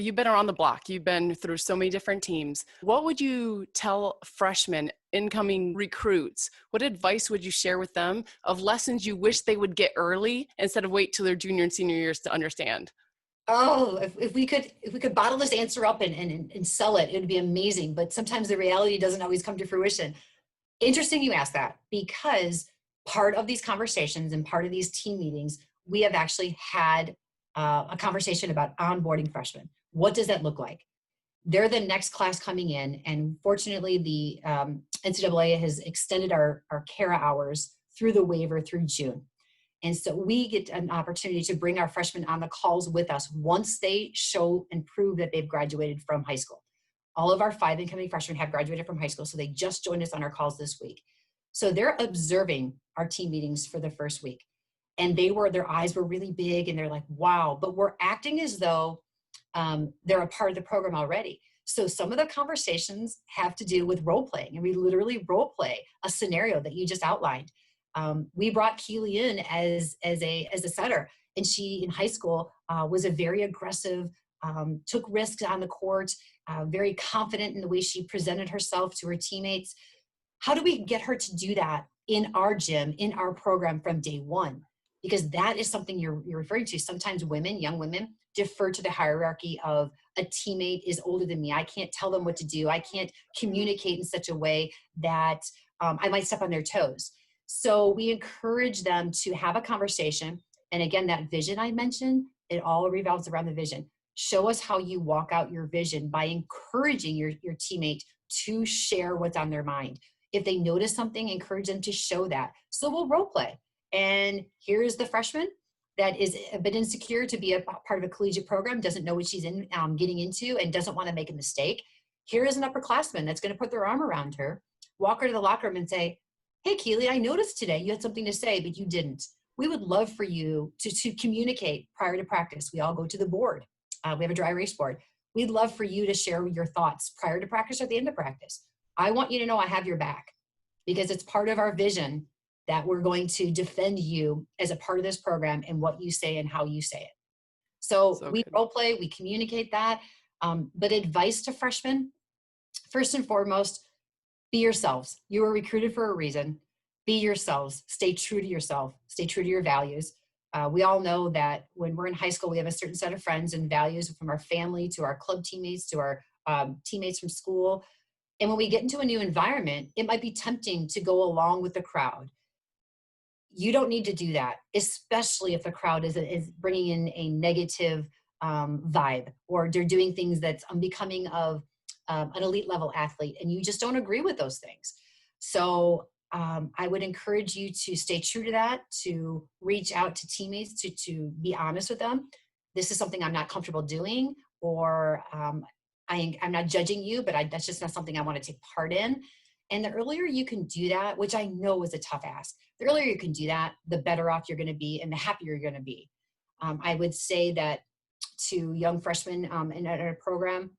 you've been around the block. You've been through so many different teams. What would you tell freshmen, incoming recruits? What advice would you share with them of lessons you wish they would get early instead of wait till their junior and senior years to understand? Oh, if we could bottle this answer up and sell it, it would be amazing. But sometimes the reality doesn't always come to fruition. Interesting you ask that, because part of these conversations and part of these team meetings, we have actually had a conversation about onboarding freshmen. What does that look like? They're the next class coming in, and fortunately the NCAA has extended our CARA hours through the waiver through June. And so we get an opportunity to bring our freshmen on the calls with us once they show and prove that they've graduated from high school. All of our 5 incoming freshmen have graduated from high school, so they just joined us on our calls this week. So they're observing our team meetings for the first week. And their eyes were really big, and they're like, wow, but we're acting as though they're a part of the program already. So some of the conversations have to do with role playing, and we literally role play a scenario that you just outlined. We brought Keely in as a setter, and she in high school was a very aggressive, took risks on the court, very confident in the way she presented herself to her teammates. How do we get her to do that in our gym, in our program from day one? Because that is something you're referring to. Sometimes women, young women, defer to the hierarchy of a teammate is older than me. I can't tell them what to do. I can't communicate in such a way that I might step on their toes. So we encourage them to have a conversation. And again, that vision I mentioned, it all revolves around the vision. Show us how you walk out your vision by encouraging your teammate to share what's on their mind. If they notice something, encourage them to show that. So we'll role play. And here's the freshman that is a bit insecure to be a part of a collegiate program, doesn't know what she's getting into, and doesn't want to make a mistake. Here is an upperclassman that's going to put their arm around her, walk her to the locker room and say, hey, Keely, I noticed today you had something to say, but you didn't. We would love for you to communicate prior to practice. We all go to the board. We have a dry erase board. We'd love for you to share your thoughts prior to practice or at the end of practice. I want you to know I have your back, because it's part of our vision that we're going to defend you as a part of this program and what you say and how you say it. So we role play, we communicate that. But advice to freshmen, first and foremost, be yourselves. You were recruited for a reason. Be yourselves. Stay true to yourself. Stay true to your values. We all know that when we're in high school, we have a certain set of friends and values, from our family to our club teammates to our teammates from school. And when we get into a new environment, it might be tempting to go along with the crowd. You don't need to do that, especially if the crowd is bringing in a negative vibe, or they're doing things that's unbecoming of an elite level athlete, and you just don't agree with those things. So I would encourage you to stay true to that, to reach out to teammates, to be honest with them. This is something I'm not comfortable doing, or I'm not judging you, but that's just not something I want to take part in. And the earlier you can do that, which I know is a tough ask, the earlier you can do that, the better off you're going to be and the happier you're going to be. I would say that to young freshmen in our program,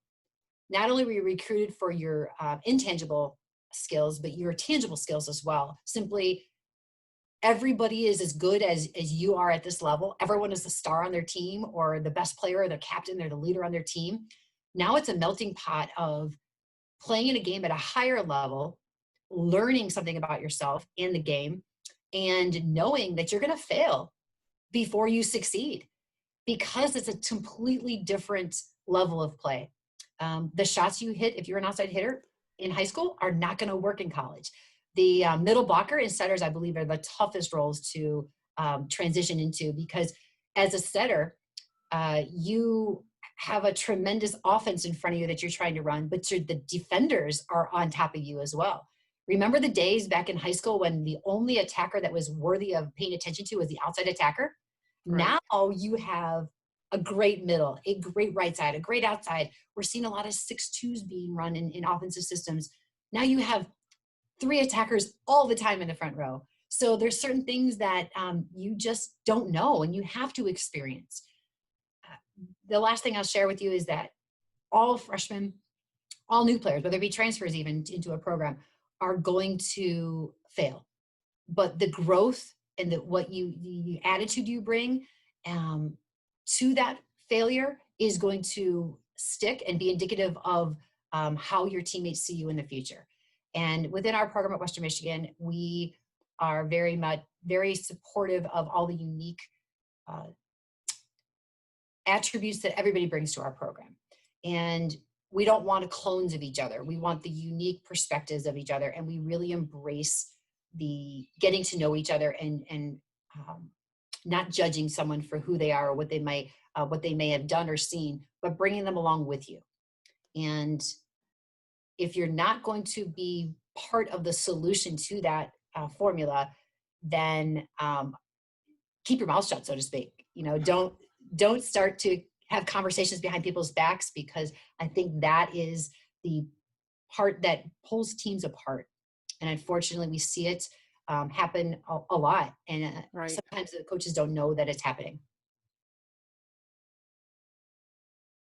not only were you recruited for your intangible skills, but your tangible skills as well. Simply, everybody is as good as you are at this level. Everyone is the star on their team, or the best player, or the captain, or the leader on their team. Now it's a melting pot of playing in a game at a higher level, learning something about yourself and the game, and knowing that you're going to fail before you succeed, because it's a completely different level of play. The shots you hit, if you're an outside hitter in high school, are not going to work in college. The middle blocker and setters, I believe, are the toughest roles to transition into, because as a setter, you have a tremendous offense in front of you that you're trying to run, but the defenders are on top of you as well. Remember the days back in high school when the only attacker that was worthy of paying attention to was the outside attacker? Right. Now you have a great middle, a great right side, a great outside. We're seeing a lot of 6-2s being run in offensive systems. Now you have 3 attackers all the time in the front row. So there's certain things that you just don't know, and you have to experience. The last thing I'll share with you is that all freshmen, all new players, whether it be transfers even into a program, are going to fail. But the growth and the attitude you bring to that failure is going to stick and be indicative of how your teammates see you in the future. And within our program at Western Michigan, we are very supportive of all the unique attributes that everybody brings to our program. And we don't want clones of each other. We want the unique perspectives of each other. And we really embrace the getting to know each other and not judging someone for who they are or what they may have done or seen, but bringing them along with you. And if you're not going to be part of the solution to that formula, then keep your mouth shut, so to speak. Don't start to have conversations behind people's backs, because I think that is the part that pulls teams apart. And unfortunately, we see it happen a lot. And Right. sometimes the coaches don't know that it's happening.